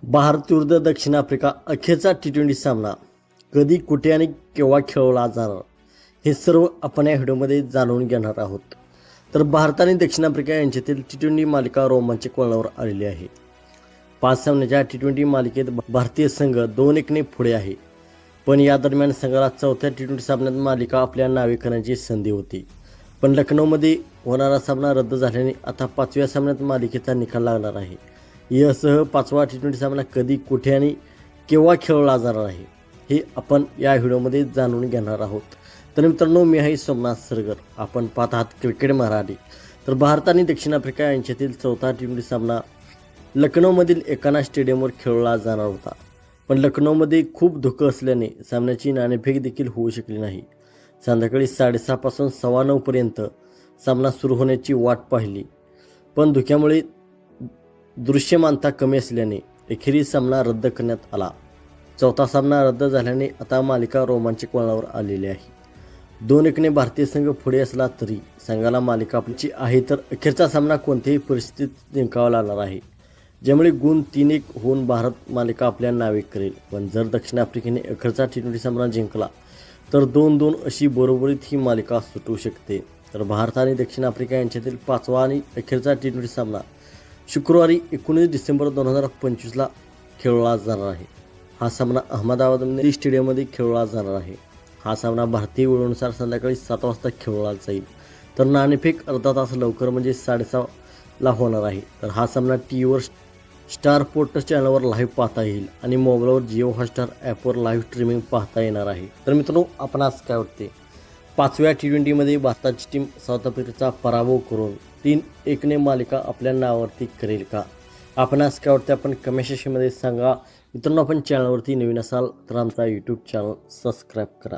भारत विरुद्ध दक्षिण आफ्रिका अखेरचा T20 सामना कधी, कुठे आणि केव्हा खेळवला जाणार हे सर्व आपण या व्हिडिओमध्ये जाणून घेणार आहोत. तर भारत आणि दक्षिण आफ्रिका यांच्यातील T20 मालिका रोमांचक वळणावर आलेली आहे. 5 सामन्याच्या T20 मालिकेत भारतीय संघ 2-1 पुढे आहे. पण या दरम्यान संघाला चौथ्या T20 सामन्यात मालिका आपल्या नावे करण्याची संधी होती. पण लखनौमध्ये होणारा सामना रद्द झाल्याने आता 5व्या सामन्यात मालिकेचा निकाल लागणार आहे. यासह 5वा T20 सामना कधी, कुठे आणि केव्हा खेळवला जाणार आहे हे आपण या व्हिडिओमध्ये जाणून घेणार आहोत. तर मित्रांनो, मी आहे सोमनाथ सरगर, आपण पाहत आहात क्रिकेट मराठी. तर भारत आणि दक्षिण आफ्रिका यांच्यातील चौथा T20 सामना लखनौमधील एकाना स्टेडियमवर खेळवला जाणार होता. पण लखनौमध्ये खूप धुकं असल्याने सामन्याची नाणेफेक देखील होऊ शकली नाही. संध्याकाळी 6:30 पासून 9:15 पर्यंत सामना सुरू होण्याची वाट पाहिली, पण धुक्यामुळे दृश्यमानता कमी असल्याने अखेरीस सामना रद्द करण्यात आला. चौथा सामना रद्द झाल्याने आता मालिका रोमांचक वळणावर आलेली आहे. 2-1 भारतीय संघ पुढे असला तरी संघाला मालिका आपलीची आहे. तर अखेरचा सामना कोणत्याही परिस्थितीत जिंकावा लागणार आहे, ज्यामुळे गुण 3-1 होऊन भारत मालिका आपल्या नावे करेल. पण जर दक्षिण आफ्रिकेने अखेरचा T20 सामना जिंकला तर 2-2 अशी बरोबरीत ही मालिका सुटू शकते. तर भारत आणि दक्षिण आफ्रिका यांच्यातील 5वा आणि अखेरचा T20 सामना शुक्रवारी 19 डिसेंबर 2025ला खेळवला जाणार आहे. हा सामना अहमदाबाद स्टेडियममध्ये खेळवला जाणार आहे. हा सामना भारतीय वेळेनुसार संध्याकाळी 7 वाजता खेळवला जाईल. तर नाणेफेक अर्धा तास लवकर म्हणजे 6:30ला होणार आहे. तर हा सामना टीव्हीवर स्टार स्पोर्ट्स चॅनलवर लाईव्ह पाहता येईल आणि मोबाईलवर जिओ हॉटस्टार ॲपवर लाईव्ह स्ट्रीमिंग पाहता येणार आहे. तर मित्रांनो, आपण आज काय वाटते, 5व्या T20मध्ये भारताची टीम साऊथ आफ्रिकेचा पराभव करून 3-1 मालिका आपल्या नावावरती करेल का? आपण आज काय वाटते आपण कमेंट सेक्शनमध्ये सांगा. मित्रांनो, आपण चॅनलवरती नवीन असाल तर आमचा यूट्यूब चॅनल सबस्क्राईब करा.